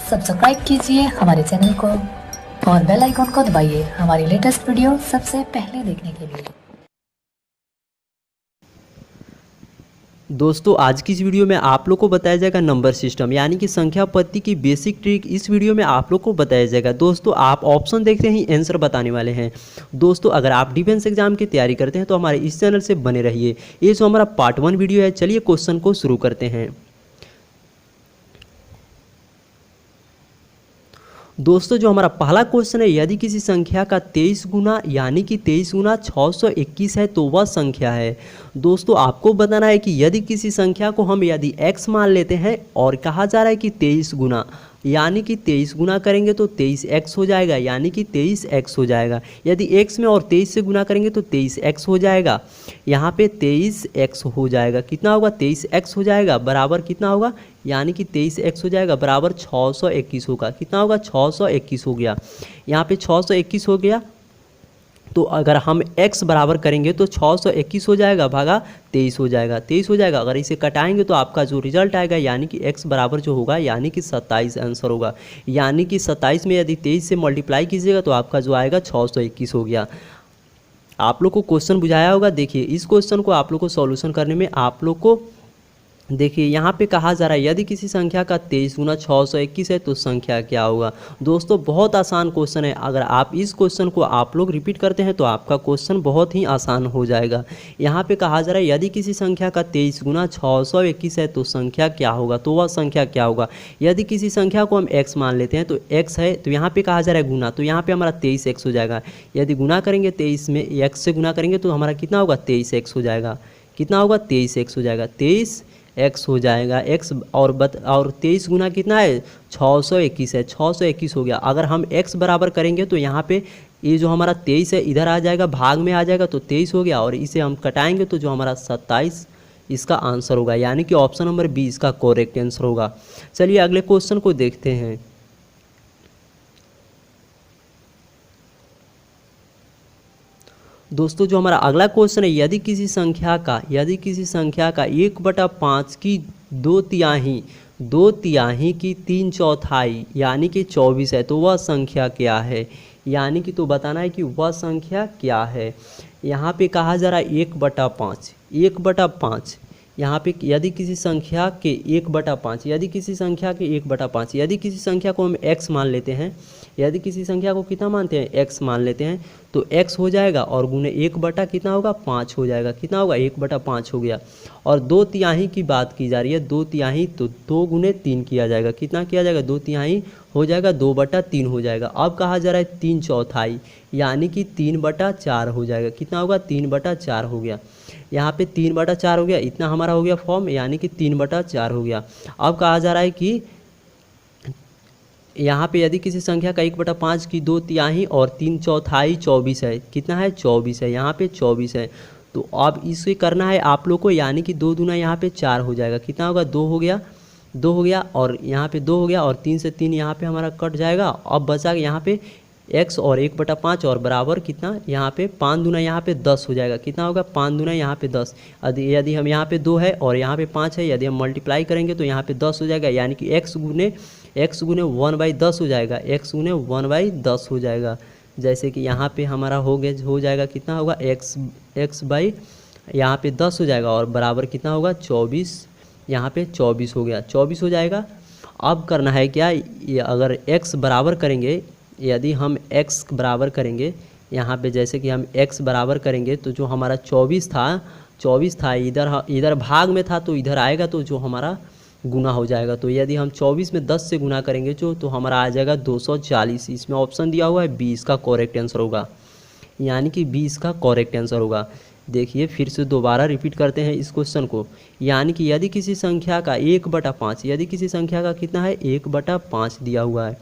Subscribe कीजिए हमारे channel को और बेल आइकॉन को दबाइए हमारी लेटेस्ट वीडियो सबसे पहले देखने के लिए। दोस्तों आज की इस वीडियो में आप लोग को बताया जाएगा नंबर सिस्टम यानी कि संख्या पद्धति की बेसिक ट्रिक इस वीडियो में आप लोग को बताया जाएगा। दोस्तों आप ऑप्शन देखते ही आंसर बताने वाले हैं। दोस्तों अगर आप डिफेंस एग्जाम की तैयारी करते हैं तो हमारे इस चैनल से बने रहिए। ये जो हमारा पार्ट 1 वीडियो है, चलिए क्वेश्चन को शुरू करते हैं। दोस्तों जो हमारा पहला क्वेश्चन है, यदि किसी संख्या का 23 गुना यानी कि 23 गुना 621 है तो वह संख्या है। दोस्तों आपको बताना है कि यदि किसी संख्या को हम यदि x मान लेते हैं और कहा जा रहा है कि 23 गुना यानी कि 23 गुना करेंगे तो 23x हो जाएगा यानी कि 23x हो जाएगा। यदि x में और 23 से गुना करेंगे तो 23x हो जाएगा। यहाँ पे 23x हो जाएगा, कितना होगा 23x हो जाएगा बराबर कितना होगा यानी कि 23x हो जाएगा बराबर 621 होगा। कितना होगा 621 हो गया। यहाँ पे 621 हो गया तो अगर हम x बराबर करेंगे तो 621 हो जाएगा भागा 23 हो जाएगा, 23 हो जाएगा। अगर इसे कटाएंगे तो आपका जो रिजल्ट आएगा यानी कि x बराबर जो होगा यानी कि 27 आंसर होगा। यानी कि 27 में यदि 23 से मल्टीप्लाई कीजिएगा तो आपका जो आएगा 621 हो गया। आप लोग को क्वेश्चन बुझाया होगा। देखिए इस क्वेश्चन को आप लोग को सॉल्यूशन करने में आप लोग को देखिए यहाँ पे कहा जा रहा है यदि किसी संख्या का 23 गुना 621 है तो संख्या क्या होगा। दोस्तों बहुत आसान क्वेश्चन है। अगर आप इस क्वेश्चन को आप लोग रिपीट करते हैं तो आपका क्वेश्चन बहुत ही आसान हो जाएगा। यहाँ पे कहा जा रहा है यदि किसी संख्या का 23 गुना 621 है तो संख्या क्या होगा, तो वह संख्या क्या होगा। यदि किसी संख्या को हम x मान लेते हैं तो x है तो यहाँ पे कहा जा रहा है गुना, तो यहाँ पे हमारा 23x हो जाएगा। यदि गुना करेंगे 23 में x से गुना करेंगे तो हमारा कितना होगा 23x हो जाएगा। कितना होगा 23x हो जाएगा, 23x हो जाएगा। x और 23 गुना कितना है 621 है, 621 हो गया। अगर हम x बराबर करेंगे तो यहाँ पे ये जो हमारा 23 है इधर आ जाएगा, भाग में आ जाएगा तो 23 हो गया और इसे हम कटाएंगे तो जो हमारा 27 इसका आंसर होगा यानी कि ऑप्शन नंबर बी इसका करेक्ट आंसर होगा। चलिए अगले क्वेश्चन को देखते हैं। दोस्तों जो हमारा अगला क्वेश्चन है, यदि किसी संख्या का 1/5 की 2/3 की 3/4 यानी कि 24 है तो वह संख्या क्या है। यानी कि तो बताना है कि वह संख्या क्या है। यहाँ पे कहा जा रहा है 1/5 यहाँ पे यदि किसी संख्या के 1/5 यदि किसी संख्या को हम x मान लेते हैं, यदि किसी संख्या को कितना मानते हैं x मान लेते हैं तो x हो जाएगा और गुने 1 कितना होगा 5 हो जाएगा। कितना होगा 1/5 हो गया। और 2/3 की बात की जा रही है, 2/3 तो 2 गुने 3 किया जाएगा। कितना किया जाएगा 2/3 हो जाएगा, 2/3 हो जाएगा। अब कहा जा रहा है 3/4 यानी कि 3/4 हो जाएगा। कितना होगा 3/4 हो गया। यहाँ पे 3/4 हो गया, इतना हमारा हो गया फॉर्म यानी कि 3/4 हो गया। अब कहा जा रहा है कि यहाँ पे यदि किसी संख्या का 1/5 की 2/3 और 3/4 24 है, कितना है 24 है, यहाँ पे 24 है। तो अब इसे करना है आप लोग को यानी कि 2 दूना यहाँ पे 4 हो जाएगा। कितना होगा 2 हो गया और यहाँ पे 2 हो गया और 3 से 3 यहाँ पे हमारा कट जाएगा। अब बचा यहाँ पे x और 1/5 और बराबर कितना यहाँ पे 5 दूना यहाँ पे 10 हो जाएगा। कितना होगा 5 दूना यहाँ पे 10। यदि हम यहाँ पे 2 है और यहाँ पे 5 है, यदि हम मल्टीप्लाई करेंगे तो यहाँ पे 10 हो जाएगा यानी कि x गुने 1/10 हो जाएगा, x गुने 1/10 हो जाएगा। जैसे कि यहाँ पे हमारा हो जाएगा कितना होगा x बाई यहाँ पे 10 हो जाएगा और बराबर कितना होगा 24, यहाँ पे 24 हो गया, 24 हो जाएगा। अब करना है क्या, ये अगर x बराबर करेंगे, यदि हम x बराबर करेंगे यहाँ पे जैसे कि हम x बराबर करेंगे तो जो हमारा 24 था इधर भाग में था तो इधर आएगा तो जो हमारा गुना हो जाएगा। तो यदि हम 24 में 10 से गुना करेंगे तो हमारा आ जाएगा 240। इसमें ऑप्शन दिया हुआ है 20 का करेक्ट आंसर होगा यानी कि 20 का करेक्ट आंसर होगा। देखिए फिर से दोबारा रिपीट करते हैं इस क्वेश्चन को। यानी कि यदि किसी संख्या का 1/5 यदि किसी संख्या का कितना है 1/5 दिया हुआ है,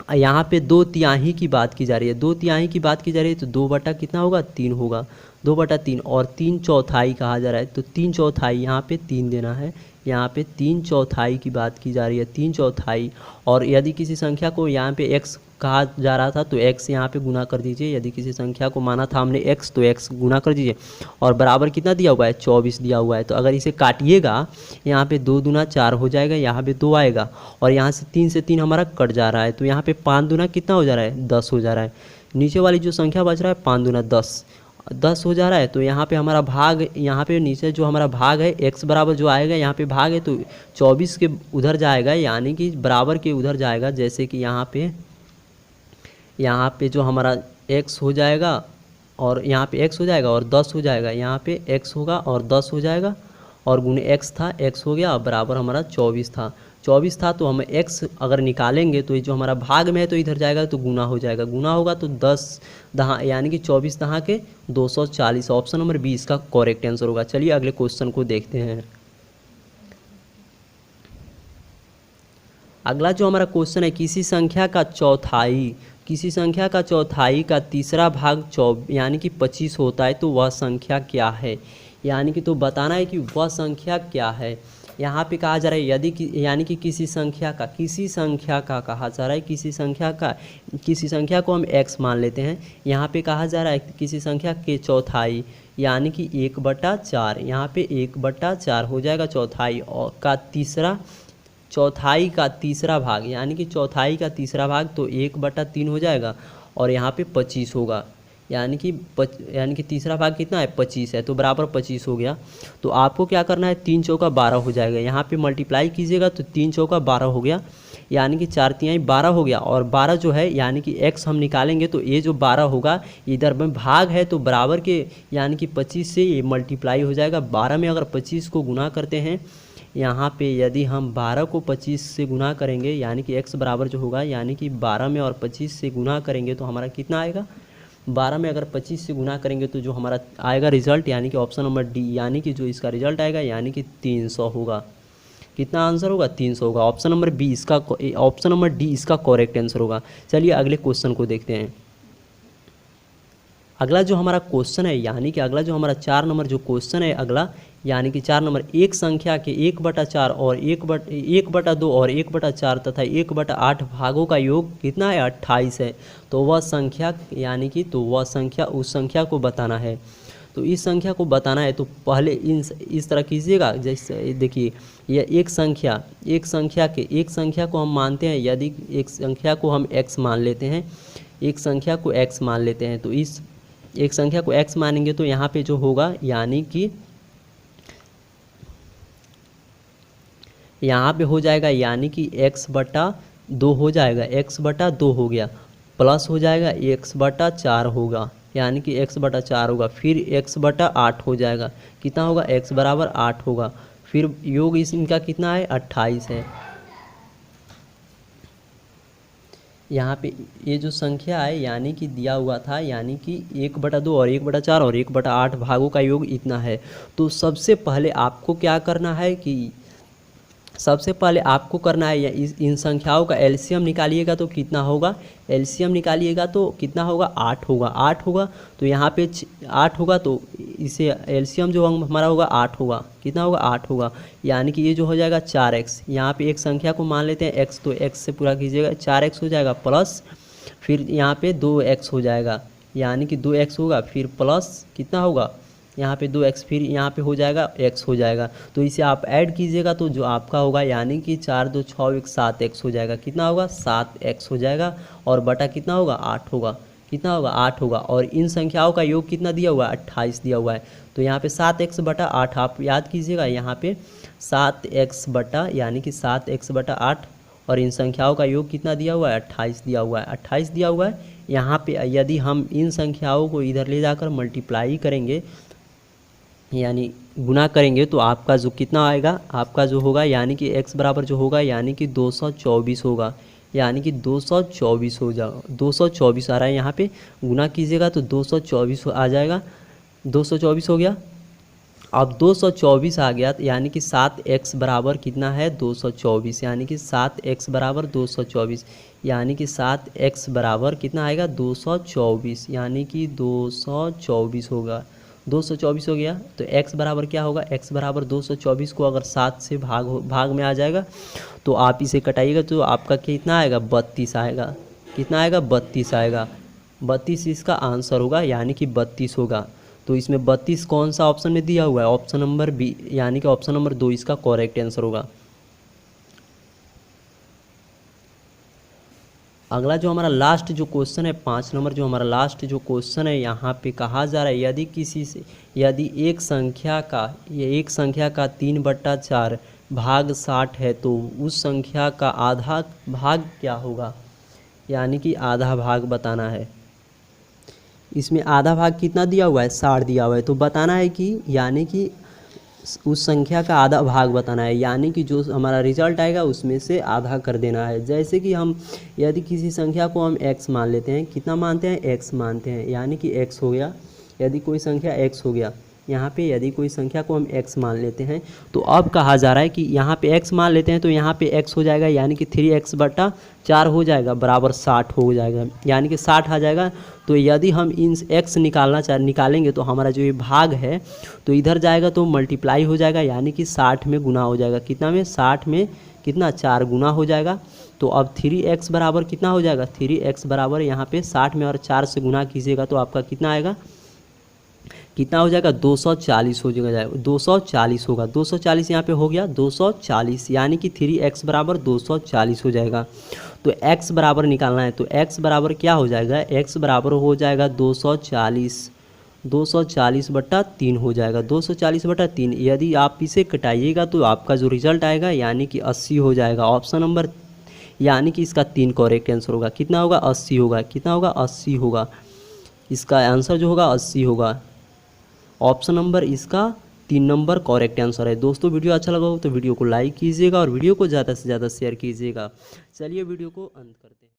यहाँ पे 2/3 की बात की जा रही है, 2/3 की बात की जा रही है तो 2 बटा कितना होगा 3 होगा, 2/3 और 3/4 कहा जा रहा है, तो 3/4 यहाँ पे 3 देना है, यहाँ पे 3/4 की बात की जा रही है, 3/4। और यदि किसी संख्या को यहाँ पे x कहा जा रहा था तो x यहाँ पे गुना कर दीजिए, यदि किसी संख्या को माना था हमने x तो x गुना कर दीजिए। और बराबर कितना दिया हुआ है, 24 दिया हुआ है। तो अगर इसे काटिएगा, यहाँ पे 2 दूना 4 हो जाएगा, यहाँ पे 2 आएगा, और यहाँ से 3 से 3 हमारा कट जा रहा है, तो यहाँ पे 5 दूना कितना हो जा रहा है, 10 हो जा रहा है। नीचे वाली जो संख्या बच रहा है 5 दूना 10 हो जा रहा है। तो यहाँ पे हमारा भाग, यहाँ पे नीचे जो हमारा भाग है x बराबर जो आएगा, यहाँ पे भाग है तो 24 के उधर जाएगा, यानी कि बराबर के उधर जाएगा। जैसे कि यहाँ पे जो हमारा x हो जाएगा, और यहाँ पे x हो जाएगा और 10 हो जाएगा, यहाँ पे x होगा और 10 हो जाएगा, और गुने x था, x हो गया, बराबर हमारा 24 था। तो हम x अगर निकालेंगे तो ये जो हमारा भाग में है तो इधर जाएगा तो गुना हो जाएगा, गुना होगा तो 10 दहा यानी कि 24 दहा के 240। ऑप्शन नंबर 20 का करेक्ट आंसर होगा। चलिए अगले क्वेश्चन को देखते हैं। अगला जो हमारा क्वेश्चन है, किसी संख्या का चौथाई का तीसरा भाग यानी कि 25 होता है तो वह संख्या क्या है, यानी कि तो बताना है कि वह संख्या क्या है। यहाँ पे कहा जा रहा है यानी कि किसी संख्या का कहा जा रहा है, किसी संख्या को हम x मान लेते हैं। यहाँ पे कहा जा रहा है किसी संख्या के चौथाई यानी कि 1/4, यहाँ पे 1/4 हो जाएगा चौथाई का तीसरा भाग, यानी कि चौथाई का तीसरा भाग तो 1/3 हो जाएगा, और यहाँ पे 25 होगा, यानी कि तीसरा भाग कितना है, 25 है, तो बराबर 25 हो गया। तो आपको क्या करना है, 3 चौका 12 हो जाएगा, यहाँ पे मल्टीप्लाई कीजिएगा तो 3 चौका 12 हो गया, यानी कि 4 तिहाई 12 हो गया। और 12 जो है यानी कि x हम निकालेंगे तो ये जो 12 होगा इधर में भाग है तो बराबर के यानी कि 25 से ये मल्टीप्लाई हो जाएगा। 12 में अगर 25 को गुना करते हैं, यहाँ पे यदि हम 12 को 25 से गुना करेंगे, यानी कि x बराबर जो होगा, यानी कि 12 में और 25 से गुना करेंगे तो हमारा कितना आएगा, 12 में अगर 25 से गुना करेंगे तो जो हमारा आएगा रिजल्ट, यानी कि ऑप्शन नंबर डी, यानी कि जो इसका रिजल्ट आएगा यानी कि 300 होगा। कितना आंसर होगा, 300 होगा। ऑप्शन नंबर डी इसका करेक्ट आंसर होगा। चलिए अगले क्वेश्चन को देखते हैं। अगला जो हमारा क्वेश्चन है, यानी कि अगला जो हमारा 4 नंबर जो क्वेश्चन है अगला, यानी कि 4 नंबर, एक संख्या के 1/4 और 1/2 और 1/4 तथा 1/8 भागों का योग कितना है, 28 है। तो वह संख्या यानी कि उस संख्या को बताना है। तो इस संख्या को बताना है तो पहले इस तरह कीजिएगा। जैसे देखिए, यह एक संख्या को हम मानते हैं, यदि एक संख्या को हम x मान लेते हैं, तो इस एक संख्या को x मानेंगे तो यहाँ पे जो होगा, यानी कि यहाँ पे हो जाएगा, यानी कि x/2 हो जाएगा, x/2 हो गया, प्लस हो जाएगा x/4 होगा, यानी कि x/4 होगा, फिर x/8 हो जाएगा, कितना होगा, x बराबर 8 होगा, फिर योग इनका कितना है, 28 है। यहाँ पे ये जो संख्या है यानी कि दिया हुआ था, यानी कि 1/2 और 1/4 और 1/8 भागों का योग इतना है। तो सबसे पहले आपको क्या करना है कि या इन संख्याओं का एलसीएम निकालिएगा तो कितना होगा, 8 होगा। तो यहाँ पे 8 होगा, तो इसे एलसीएम जो हमारा होगा 8 होगा, कितना होगा, 8 होगा, यानी कि ये जो हो जाएगा 4x। यहाँ पे एक संख्या को मान लेते हैं x, तो x से पूरा कीजिएगा, 4x हो जाएगा, प्लस फिर यहाँ पे 2x हो जाएगा, यानी कि 2x होगा, फिर प्लस कितना होगा, यहाँ पे 2x, फिर यहाँ पे हो जाएगा x हो जाएगा। तो इसे आप ऐड कीजिएगा तो जो आपका होगा, यानी कि 4 2 6 1 7x हो जाएगा, कितना होगा, 7x हो जाएगा, और बटा कितना होगा, 8 होगा, कितना होगा, 8 होगा। और इन संख्याओं का योग कितना दिया हुआ है, 28 दिया हुआ है। तो यहाँ पे 7x/8 आप याद कीजिएगा, यहाँ पे 7x यानी कि 7x/8, और इन संख्याओं का योग कितना दिया हुआ है, 28 दिया हुआ है, 28 दिया हुआ है। यहाँ पे यदि हम इन संख्याओं को इधर ले जाकर मल्टीप्लाई करेंगे, यानी गुना करेंगे, तो आपका जो कितना आएगा, आपका जो होगा, यानी कि x बराबर जो होगा, यानी कि 224 होगा, यानी कि 224 हो जाएगा, 224 आ रहा है। यहाँ पे गुना कीजिएगा तो 224 आ जाएगा, 224 हो गया। अब 224 आ गया, यानी कि 7x बराबर कितना है, 224, यानी कि 7x बराबर 224, यानी कि 7x बराबर कितना आएगा, 224, यानी कि 224 होगा, 224 हो गया। तो x बराबर क्या होगा, x बराबर 224 को अगर 7 से भाग में आ जाएगा तो आप इसे कटाइएगा तो आपका कितना आएगा, 32 आएगा। कितना आएगा, 32 आएगा। 32 इसका आंसर होगा, यानी कि 32 होगा। तो इसमें 32 कौन सा ऑप्शन में दिया हुआ है, ऑप्शन नंबर बी, यानी कि ऑप्शन नंबर 2 इसका करेक्ट आंसर होगा। अगला जो हमारा लास्ट जो क्वेश्चन है, 5 नंबर जो हमारा लास्ट जो क्वेश्चन है, यहाँ पे कहा जा रहा है यदि एक संख्या का 3/4 भाग 60 है तो उस संख्या का आधा भाग क्या होगा, यानी कि आधा भाग बताना है। इसमें आधा भाग कितना दिया हुआ है, 60 दिया हुआ है। तो बताना है कि यानी कि उस संख्या का आधा भाग बताना है, यानी कि जो हमारा रिजल्ट आएगा उसमें से आधा कर देना है। जैसे कि हम यदि किसी संख्या को हम x मान लेते हैं, कितना मानते हैं, x मानते हैं, यानी कि x हो गया। यदि कोई संख्या x हो गया, यहाँ पे यदि कोई संख्या को हम x मान लेते हैं तो अब कहा जा रहा है कि यहाँ पे x मान लेते हैं तो यहाँ पे x हो जाएगा, यानी कि 3x/4 हो जाएगा बराबर 60 हो जाएगा, यानी कि 60 आ जाएगा। तो यदि हम इन x निकालेंगे तो हमारा जो ये भाग है तो इधर जाएगा तो मल्टीप्लाई हो जाएगा, यानी कि 60 में गुना हो जाएगा। कितना में, 60 में कितना, 4 गुना हो जाएगा। तो अब 3x बराबर कितना हो जाएगा, 3x बराबर यहाँ पे 60 में और 4 से गुना कीजिएगा तो आपका कितना आएगा, कितना हो जाएगा, 240 हो जाएगा, 240 होगा। 240 यहाँ पे हो गया 240, यानी कि 3x बराबर 240 हो जाएगा। तो x बराबर निकालना है, तो x बराबर क्या हो जाएगा, x बराबर हो जाएगा 240/3 हो जाएगा, 240/3। यदि आप इसे कटाइएगा तो आपका जो रिजल्ट आएगा यानी कि 80 हो जाएगा। ऑप्शन नंबर यानी कि इसका 3 करेक्ट आंसर होगा। कितना होगा, 80 होगा। कितना होगा, 80 होगा। इसका आंसर जो होगा 80 होगा। ऑप्शन नंबर इसका 3 नंबर करेक्ट आंसर है। दोस्तों वीडियो अच्छा लगा हो तो वीडियो को लाइक कीजिएगा और वीडियो को ज़्यादा से ज़्यादा शेयर कीजिएगा। चलिए वीडियो को अंत करते हैं।